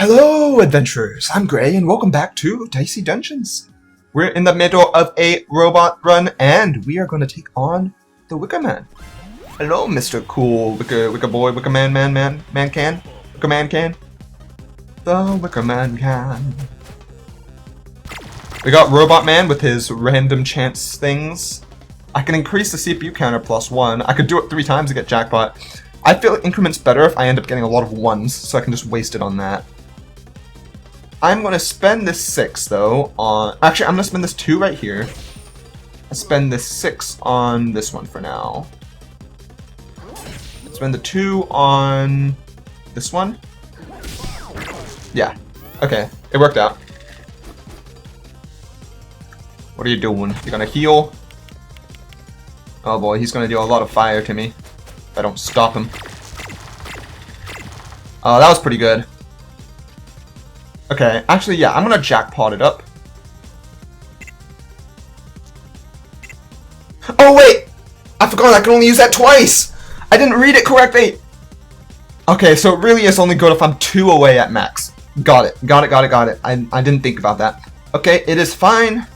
Hello, adventurers! I'm Gray, and welcome back to Dicey Dungeons. We're in the middle of a robot run, and we are going to take on the Wicker Man. Hello, Mr. Cool Wicker Boy, Wicker Man can. Wicker Man can. The Wicker Man can. We got Robot Man with his random chance things. I can increase the CPU counter +1. I could do it 3 times to get Jackpot. I feel like increment's better if I end up getting a lot of 1s, so I can just waste it on that. I'm going to spend this 6, though, on... Actually, I'm going to spend this 2 right here. I'll spend this 6 on this one for now. Spend the 2 on this one. Yeah. Okay. It worked out. What are you doing? You're going to heal? Oh boy, he's going to do a lot of fire to me if I don't stop him. Oh, that was pretty good. Okay, actually, yeah, I'm gonna jackpot it up. Oh, wait! I forgot I can only use that twice! I didn't read it correctly! Okay, so it really is only good if I'm 2 away at max. Got it. I didn't think about that. Okay, it is fine.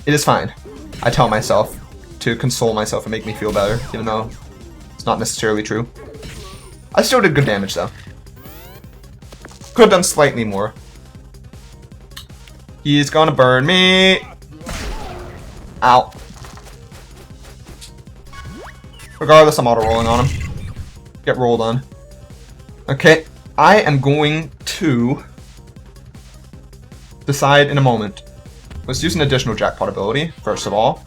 It is fine. I tell myself to console myself and make me feel better, even though it's not necessarily true. I still did good damage, though. Could have done slightly more. He's gonna burn me. Ow. Regardless, I'm auto-rolling on him. Get rolled on. Okay, I am going to decide in a moment. Let's use an additional jackpot ability, first of all.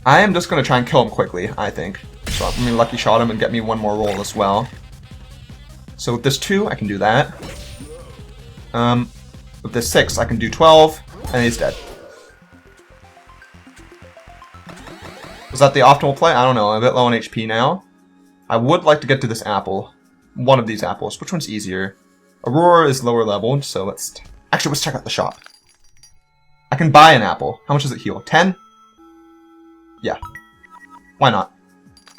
I am just gonna try and kill him quickly, I think. So I'm gonna lucky shot him and get me 1 more roll as well. So with this 2, I can do that. With this 6, I can do 12, and he's dead. Was that the optimal play? I don't know. I'm a bit low on HP now. I would like to get to this apple. One of these apples. Which one's easier? Aurora is lower leveled, so let's check out the shop. I can buy an apple. How much does it heal? 10? Yeah. Why not?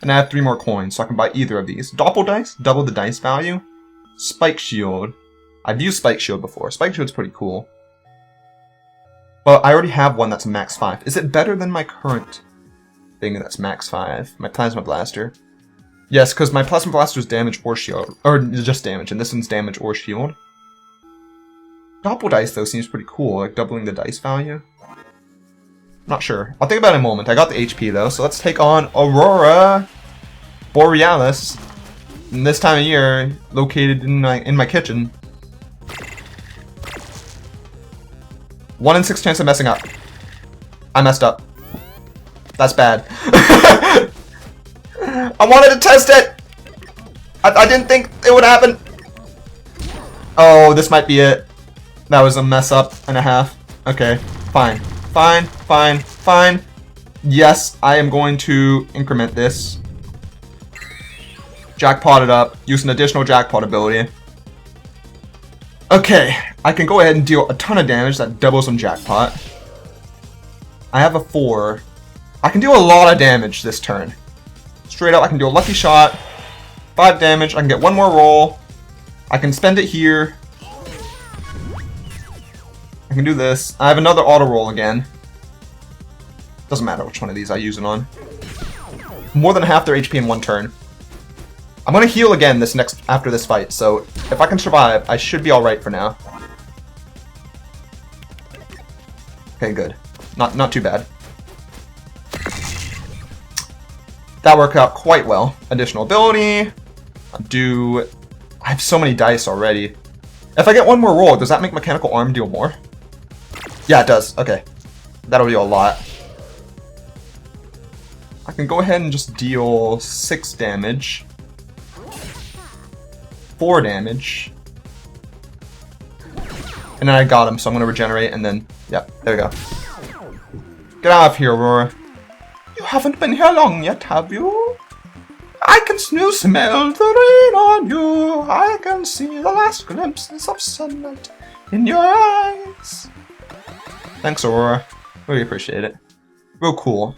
And I have 3 more coins, so I can buy either of these. Doppel dice, double the dice value. Spike shield. I've used spike shield before. Spike shield's pretty cool. But I already have one that's max 5. Is it better than my current thing that's max 5? My plasma blaster. Yes, because my plasma blaster is damage or shield. Or just damage, and this one's damage or shield. Doppel dice, though, seems pretty cool, like doubling the dice value. Not sure. I'll think about it in a moment. I got the HP, though, so let's take on Aurora Borealis. And this time of year, located in my kitchen. 1 in 6 chance of messing up. I messed up. That's bad. I wanted to test it! I didn't think it would happen. Oh, this might be it. That was a mess up and a half. Okay, fine. Fine. Yes, I am going to increment this. Jackpot it up. Use an additional jackpot ability. Okay, I can go ahead and deal a ton of damage that doubles on jackpot. I have a 4. I can do a lot of damage this turn. Straight up, I can do a lucky shot. 5 damage. I can get 1 more roll. I can spend it here. I can do this. I have another auto roll again. Doesn't matter which one of these I use it on. More than half their HP in 1 turn. I'm gonna heal again after this fight, so if I can survive, I should be alright for now. Okay, good. Not too bad. That worked out quite well. Additional ability. I have so many dice already. If I get 1 more roll, does that make Mechanical Arm deal more? Yeah, it does. Okay. That'll do a lot. I can go ahead and just deal 6 damage. 4 damage. And then I got him, so I'm going to regenerate, and then... Yep, there we go. Get out of here, Aurora. You haven't been here long yet, have you? I can still smell the rain on you. I can see the last glimpses of sunlight in your eyes. Thanks, Aurora. Really appreciate it. Real cool.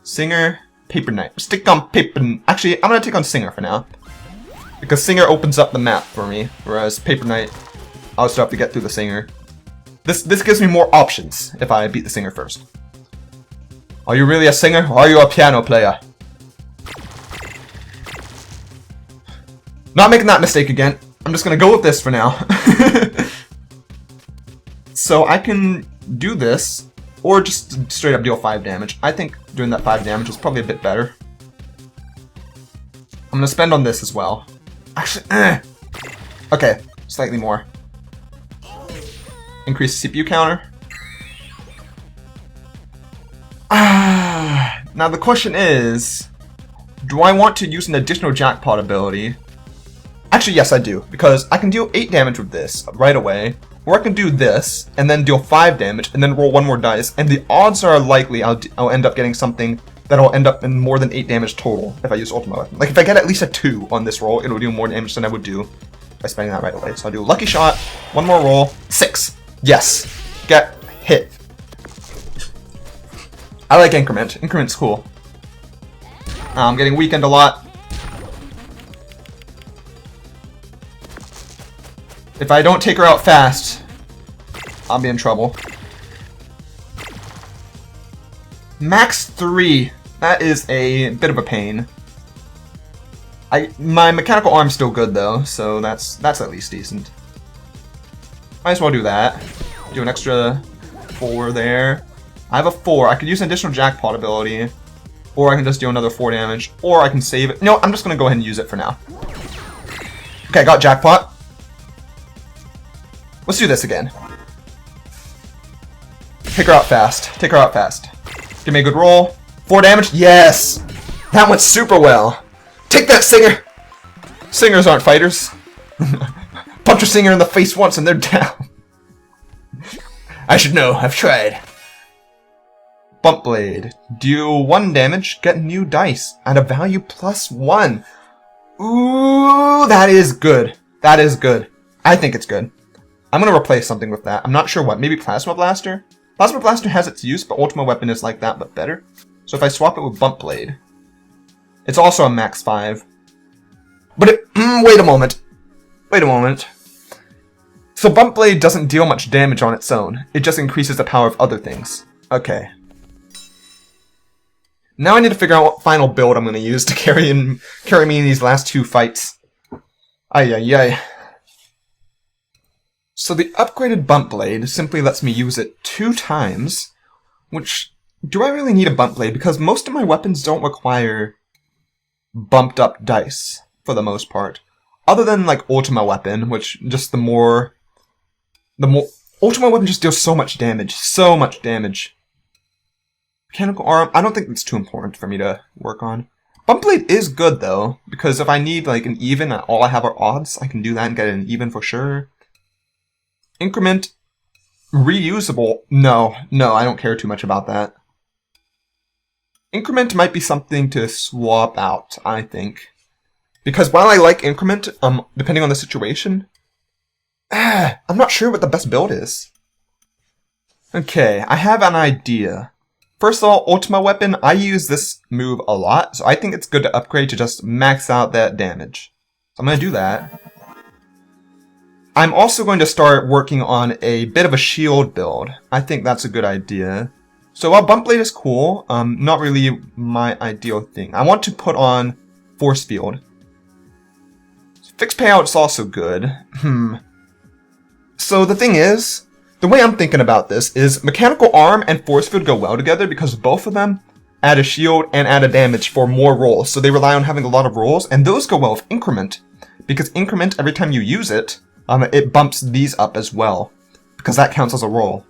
Singer, Paper Knight. Stick on Paper... Actually, I'm gonna take on Singer for now. Because Singer opens up the map for me, whereas Paper Knight, I'll still have to get through the Singer. This gives me more options if I beat the Singer first. Are you really a singer, or are you a piano player? Not making that mistake again. I'm just gonna go with this for now. So I can do this, or just straight up deal 5 damage. I think doing that 5 damage is probably a bit better. I'm gonna spend on this as well. Actually, okay, slightly more. Increase the CPU counter. Now the question is, do I want to use an additional jackpot ability? Actually, yes I do, because I can deal 8 damage with this right away, or I can do this, and then deal 5 damage, and then roll 1 more dice, and the odds are likely I'll end up getting something that'll end up in more than 8 damage total if I use Ultimate Weapon. Like, if I get at least a 2 on this roll, it'll do more damage than I would do by spending that right away. So I'll do a Lucky Shot, 1 more roll, 6. Yes! Get hit. I like Increment. Increment's cool. I'm getting weakened a lot. If I don't take her out fast, I'll be in trouble. Max 3. That is a bit of a pain. My mechanical arm's still good though, so that's at least decent. Might as well do that. Do an extra 4 there. I have a 4. I could use an additional jackpot ability, or I can just do another 4 damage, or I can save it. No, I'm just gonna go ahead and use it for now. Okay, I got jackpot. Let's do this again. Take her out fast. Take her out fast. Give me a good roll. 4 damage. Yes! That went super well. Take that, Singer! Singers aren't fighters. Punch a Singer in the face once and they're down. I should know. I've tried. Bump Blade. Deal 1 damage. Get new dice. At a value +1. Ooh, that is good. That is good. I think it's good. I'm going to replace something with that. I'm not sure what. Maybe Plasma Blaster? Plasma Blaster has its use, but Ultimate Weapon is like that, but better. So if I swap it with Bump Blade, it's also a max 5. But wait a moment. Wait a moment. So Bump Blade doesn't deal much damage on its own. It just increases the power of other things. Okay. Now I need to figure out what final build I'm going to use to carry me in these last 2 fights. Ay ay ay. So the upgraded Bump Blade simply lets me use it 2 times, which, do I really need a Bump Blade? Because most of my weapons don't require bumped up dice, for the most part. Other than, like, Ultimate Weapon, which just the more... Ultimate Weapon just deals so much damage. So much damage. Mechanical Arm, I don't think it's too important for me to work on. Bump Blade is good, though, because if I need, like, an even and all I have are odds, I can do that and get an even for sure. Increment, reusable. No, I don't care too much about that. Increment might be something to swap out, I think. Because while I like Increment, depending on the situation, I'm not sure what the best build is. Okay, I have an idea. First of all, Ultimate Weapon, I use this move a lot, so I think it's good to upgrade to just max out that damage. So I'm going to do that. I'm also going to start working on a bit of a shield build. I think that's a good idea. So while Bump Blade is cool, not really my ideal thing. I want to put on Force Field. Fixed Payout is also good. So the thing is, the way I'm thinking about this is Mechanical Arm and Force Field go well together because both of them add a shield and add a damage for more rolls. So they rely on having a lot of rolls, and those go well with Increment. Because Increment, every time you use it, it bumps these up as well, because that counts as a roll.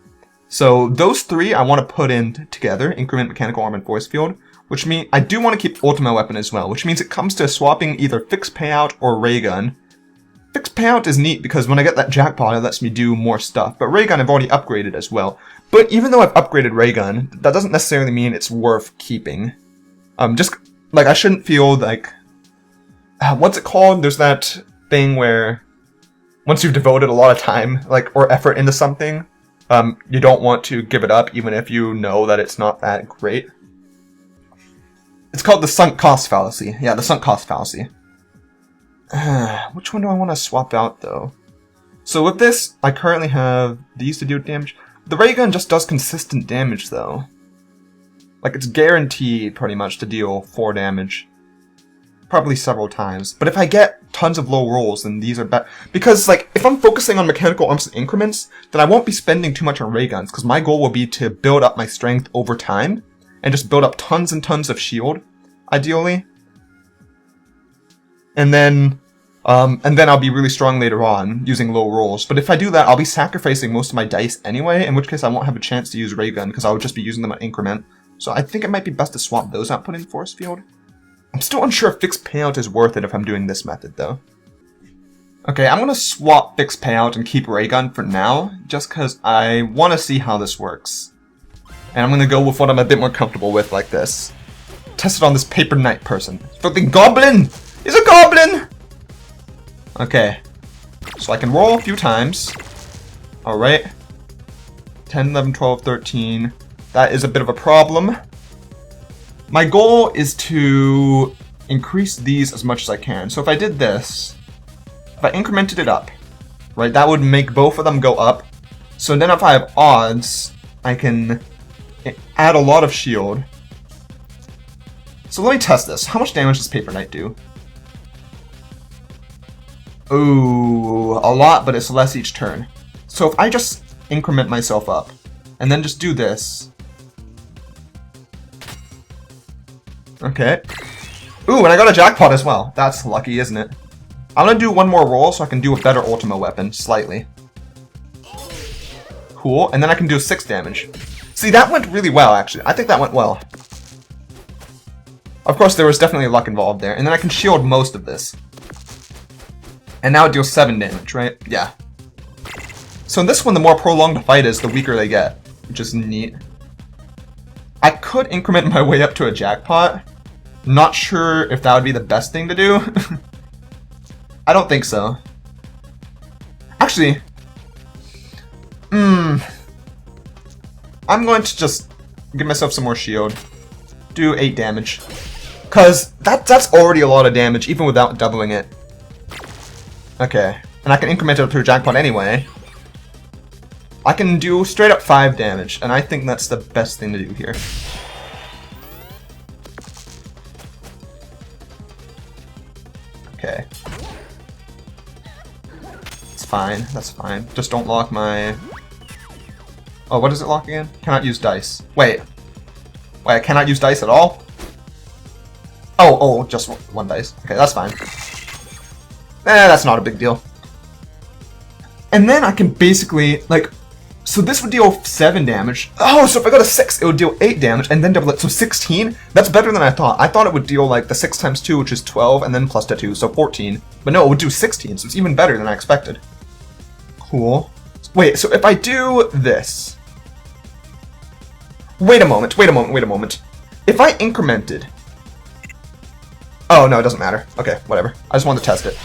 So those 3 I want to put in together, Increment, Mechanical Arm, and Force Field, which means I do want to keep Ultimate Weapon as well, which means it comes to swapping either Fixed Payout or Ray Gun. Fixed Payout is neat because when I get that jackpot, it lets me do more stuff, but Ray Gun I've already upgraded as well. But even though I've upgraded Ray Gun, that doesn't necessarily mean it's worth keeping. Just, like, I shouldn't feel like... what's it called? There's that thing where... once you've devoted a lot of time, like, or effort into something, you don't want to give it up, even if you know that it's not that great. It's called the sunk cost fallacy. Yeah, the sunk cost fallacy. Which one do I want to swap out, though? So with this, I currently have these to do damage. The ray gun just does consistent damage, though. Like, it's guaranteed, pretty much, to deal 4 damage. Probably several times. But if I get tons of low rolls, then these are better. Because, like, if I'm focusing on mechanical arms in increments, then I won't be spending too much on ray guns, because my goal will be to build up my strength over time, and just build up tons and tons of shield, ideally. And then I'll be really strong later on, using low rolls. But if I do that, I'll be sacrificing most of my dice anyway, in which case I won't have a chance to use ray gun, because I'll just be using them on increment. So I think it might be best to swap those out, put in force field. I'm still unsure if fixed payout is worth it if I'm doing this method, though. Okay, I'm gonna swap fixed payout and keep ray gun for now, just because I want to see how this works. And I'm gonna go with what I'm a bit more comfortable with, like this. Test it on this paper knight person. Fucking goblin! He's a goblin! Okay. So I can roll a few times. Alright. 10, 11, 12, 13. That is a bit of a problem. My goal is to increase these as much as I can. So if I did this, if I incremented it up, right, that would make both of them go up. So then if I have odds, I can add a lot of shield. So let me test this. How much damage does Paper Knight do? Ooh, a lot, but it's less each turn. So if I just increment myself up, and then just do this. Okay. Ooh, and I got a jackpot as well. That's lucky, isn't it? I'm gonna do one more roll so I can do a better Ultima weapon, slightly. Cool, and then I can do 6 damage. See, that went really well, actually. I think that went well. Of course, there was definitely luck involved there, and then I can shield most of this. And now it deals 7 damage, right? Yeah. So in this one, the more prolonged the fight is, the weaker they get, which is neat. I could increment my way up to a jackpot. Not sure if that would be the best thing to do. I don't think so. Actually, I'm going to just give myself some more shield. Do 8 damage. Because that's already a lot of damage, even without doubling it. Okay. And I can increment it up to a jackpot anyway. I can do straight up 5 damage, and I think that's the best thing to do here. Okay. It's fine, that's fine. Just don't lock my... Oh, what does it lock again? Cannot use dice. Wait, I cannot use dice at all? Oh, just one dice. Okay, that's fine. That's not a big deal. And then I can basically, like... So this would deal 7 damage. Oh, so if I got a 6, it would deal 8 damage, and then double it. So 16? That's better than I thought. I thought it would deal, like, the 6 times 2, which is 12, and then plus the 2, so 14. But no, it would do 16, so it's even better than I expected. Cool. Wait, so if I do this... Wait a moment. If I incremented... Oh, no, it doesn't matter. Okay, whatever. I just wanted to test it.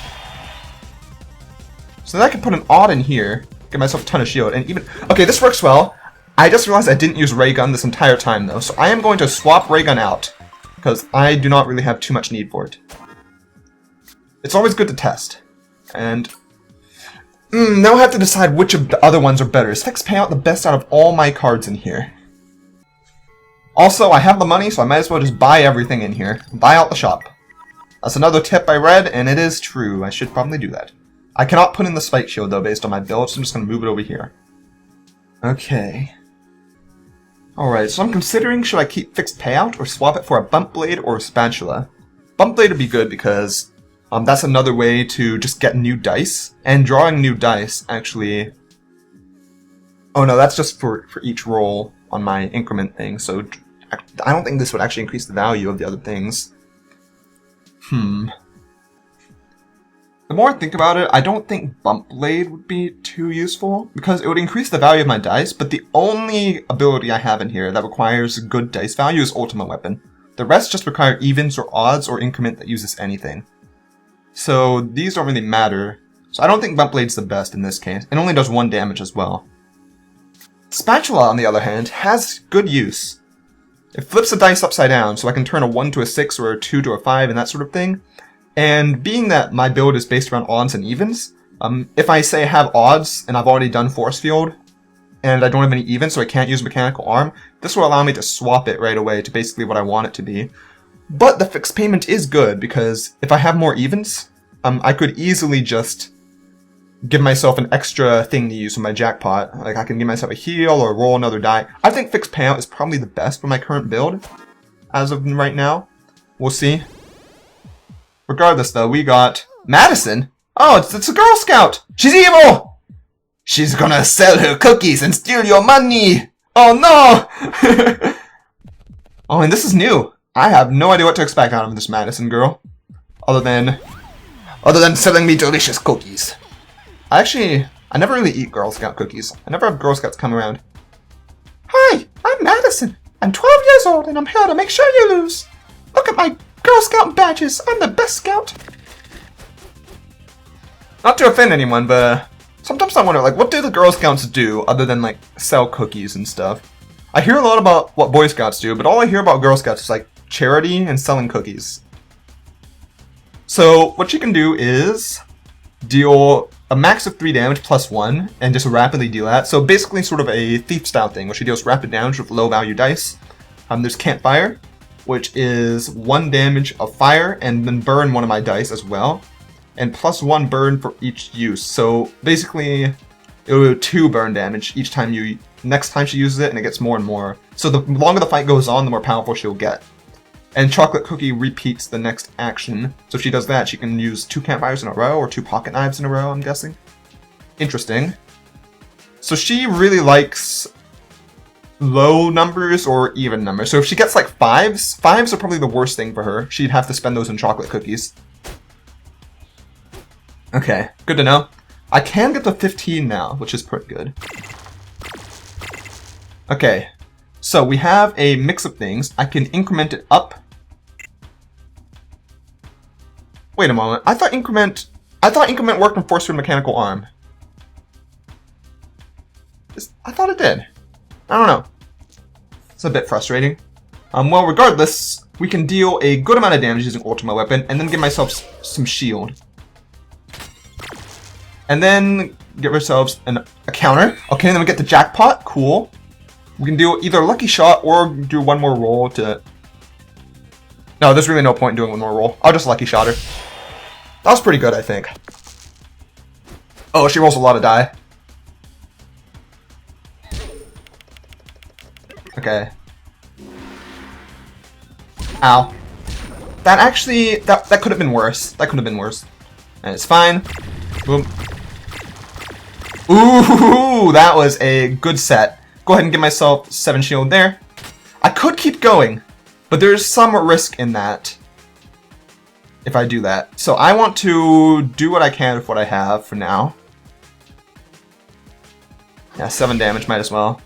So then I can put an odd in here, get myself a ton of shield, and even... Okay, this works well. I just realized I didn't use ray gun this entire time, though, so I am going to swap ray gun out, because I do not really have too much need for it. It's always good to test. And... now I have to decide which of the other ones are better. Is fixed payout the best out of all my cards in here? Also, I have the money, so I might as well just buy everything in here. Buy out the shop. That's another tip I read, and it is true. I should probably do that. I cannot put in the spike shield, though, based on my build, so I'm just going to move it over here. Okay. Alright, so I'm considering should I keep fixed payout or swap it for a bump blade or a spatula. Bump blade would be good because that's another way to just get new dice. And drawing new dice, actually... Oh no, that's just for each roll on my increment thing, so I don't think this would actually increase the value of the other things. The more I think about it, I don't think Bump Blade would be too useful, because it would increase the value of my dice, but the only ability I have in here that requires good dice value is Ultima Weapon. The rest just require evens or odds or increment that uses anything. So these don't really matter, so I don't think Bump Blade's the best in this case. It only does 1 damage as well. Spatula, on the other hand, has good use. It flips the dice upside down, so I can turn a 1 to a 6 or a 2 to a 5 and that sort of thing. And being that my build is based around odds and evens, if I say I have odds and I've already done force field, and I don't have any evens, so I can't use mechanical arm, this will allow me to swap it right away to basically what I want it to be. But the fixed payment is good, because if I have more evens, I could easily just give myself an extra thing to use with my jackpot. Like, I can give myself a heal or roll another die. I think fixed payout is probably the best for my current build, as of right now. We'll see. Regardless, though, we got Madison. Oh, it's a Girl Scout! She's evil! She's gonna sell her cookies and steal your money! Oh no! Oh, and this is new. I have no idea what to expect out of this Madison girl. Other than selling me delicious cookies. I never really eat Girl Scout cookies. I never have Girl Scouts come around. Hi, I'm Madison. I'm 12 years old and I'm here to make sure you lose. Look at my Girl Scout badges. I'm the best scout. Not to offend anyone, but sometimes I wonder, like, what do the Girl Scouts do other than, like, sell cookies and stuff? I hear a lot about what Boy Scouts do, but all I hear about Girl Scouts is, like, charity and selling cookies. So, what you can do is deal a max of 3 damage plus 1, and just rapidly deal that. So basically sort of a thief style thing, where she deals rapid damage with low value dice. There's Campfire, which is 1 damage of fire, and then burn one of my dice as well. And plus 1 burn for each use. So basically, it will do 2 burn damage each time next time she uses it, and it gets more and more. So the longer the fight goes on, the more powerful she'll get. And Chocolate Cookie repeats the next action. So if she does that, she can use 2 campfires in a row, or 2 pocket knives in a row, I'm guessing. Interesting. So she really likes low numbers or even numbers. So if she gets like 5s, 5s are probably the worst thing for her. She'd have to spend those in chocolate cookies. Okay, good to know. I can get to 15 now, which is pretty good. Okay, so we have a mix of things. I can increment it up. Wait a moment. I thought increment worked on force field mechanical arm. I thought it did. I don't know. It's a bit frustrating. Well, regardless, we can deal a good amount of damage using Ultima Weapon, and then give myself some shield. And then give ourselves a counter. Okay, and then we get the jackpot. Cool. We can do either Lucky Shot or do one more roll to... No, there's really no point in doing one more roll. I'll just Lucky Shot her. That was pretty good, I think. Oh, she rolls a lot of die. Okay. Ow. That actually... That could have been worse. That could have been worse. And it's fine. Boom. Ooh, that was a good set. Go ahead and give myself 7 shield there. I could keep going, but there's some risk in that if I do that. So I want to do what I can with what I have for now. Yeah, 7 damage, might as well.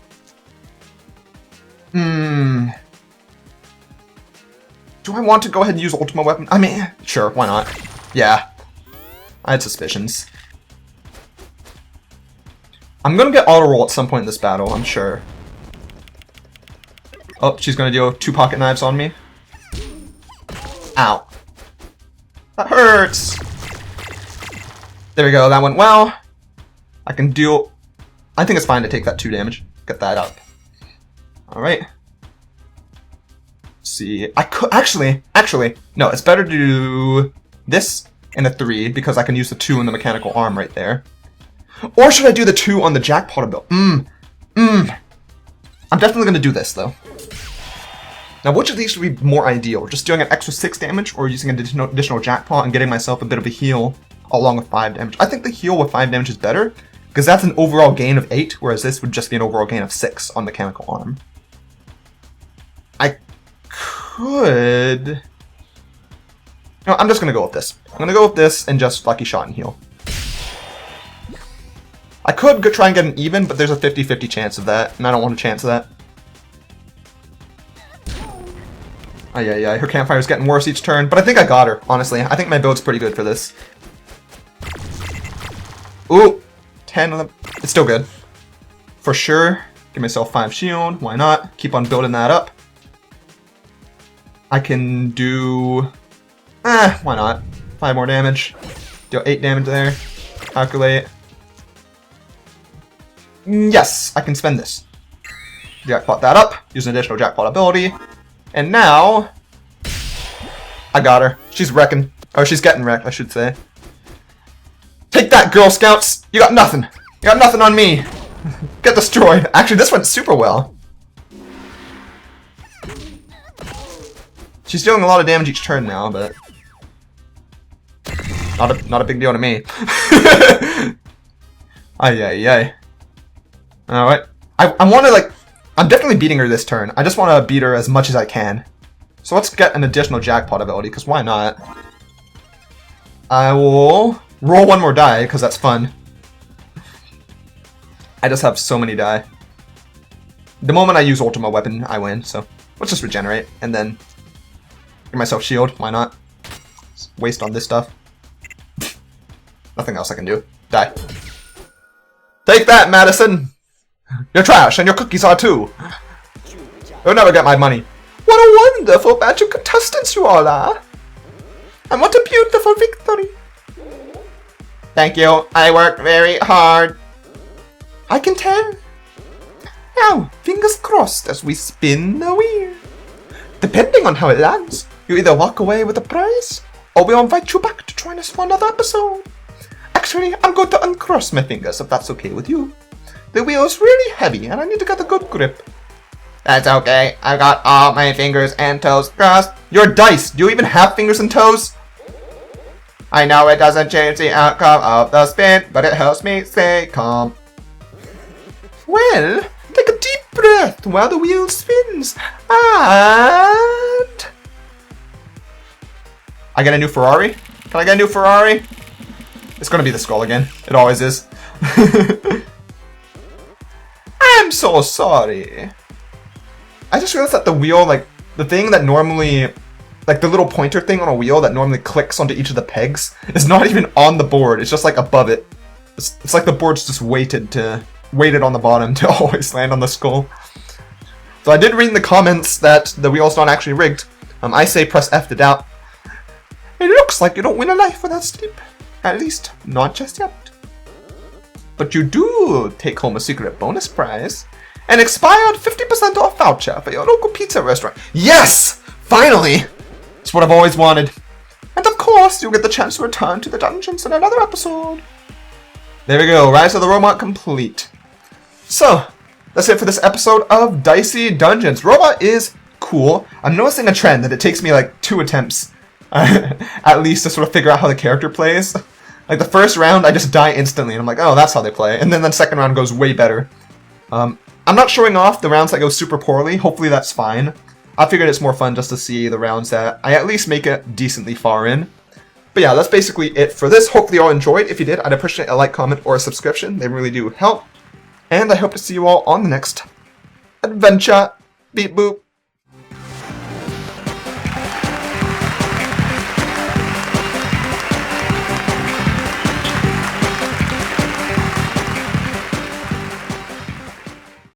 Do I want to go ahead and use Ultima Weapon? I mean, sure, why not? Yeah. I had suspicions. I'm gonna get auto roll at some point in this battle, I'm sure. Oh, she's gonna deal 2 pocket knives on me. Ow. That hurts! There we go, that went well. I can deal... I think it's fine to take that 2 damage. Get that up. Alright. See, I could... Actually, no, it's better to do this and a 3, because I can use the 2 in the mechanical arm right there. Or should I do the 2 on the jackpot build? I'm definitely going to do this, though. Now, which of these would be more ideal? Just doing an extra 6 damage, or using an additional jackpot and getting myself a bit of a heal along with 5 damage? I think the heal with 5 damage is better, because that's an overall gain of 8, whereas this would just be an overall gain of 6 on mechanical arm. I could... No, I'm just going to go with this. I'm going to go with this and just Lucky Shot and heal. I could go try and get an even, but there's a 50-50 chance of that, and I don't want a chance of that. Oh, yeah, her campfire's getting worse each turn, but I think I got her, honestly. I think my build's pretty good for this. Ooh, 10 of them. It's still good. For sure. Give myself 5 shield, why not? Keep on building that up. I can do... why not? 5 more damage. Deal 8 damage there. Calculate. Yes, I can spend this. Jackpot that up. Use an additional jackpot ability. And now... I got her. She's wrecking. Or she's getting wrecked, I should say. Take that, Girl Scouts! You got nothing! You got nothing on me! Get destroyed! Actually, this went super well. She's dealing a lot of damage each turn now, but... Not a big deal to me. Ay. Alright. I want to, like... I'm definitely beating her this turn. I just want to beat her as much as I can. So let's get an additional jackpot ability, because why not? I will roll one more die, because that's fun. I just have so many die. The moment I use Ultima Weapon, I win, so let's just regenerate, and then give myself shield, why not? Just waste on this stuff. Nothing else I can do. Die. Take that, Madison! You're trash, and your cookies are too! You'll never get my money. What a wonderful batch of contestants you all are! And what a beautiful victory! Thank you, I worked very hard. I can tell. Now, fingers crossed as we spin the wheel. Depending on how it lands, you either walk away with a prize, or we'll invite you back to join us for another episode. Actually, I'm going to uncross my fingers if that's okay with you. The wheel's really heavy and I need to get a good grip. That's okay, I got all my fingers and toes crossed. You're Dice, do you even have fingers and toes? I know it doesn't change the outcome of the spin, but it helps me stay calm. Well, take a deep breath while the wheel spins, and... I get a new Ferrari? Can I get a new Ferrari? It's gonna be the skull again. It always is. I'm so sorry. I just realized that the wheel, like, the thing that normally... Like, the little pointer thing on a wheel that normally clicks onto each of the pegs is not even on the board. It's just, like, above it. It's like the board's just weighted on the bottom to always land on the skull. So I did read in the comments that the wheel's not actually rigged. I say press F to doubt. It looks like you don't win a life without sleep. At least, not just yet. But you do take home a secret bonus prize. An expired 50% off voucher for your local pizza restaurant. Yes! Finally! It's what I've always wanted. And of course, you'll get the chance to return to the dungeons in another episode. There we go, Rise of the Robot complete. So, that's it for this episode of Dicey Dungeons. Robot is cool. I'm noticing a trend that it takes me like 2 attempts at least to sort of figure out how the character plays. Like the first round, I just die instantly, and I'm like, oh, that's how they play. And then the second round goes way better. I'm not showing off the rounds that go super poorly. Hopefully that's fine. I figured it's more fun just to see the rounds that I at least make it decently far in. But yeah, that's basically it for this. Hopefully you all enjoyed. If you did, I'd appreciate a like, comment, or a subscription. They really do help. And I hope to see you all on the next adventure. Beep boop.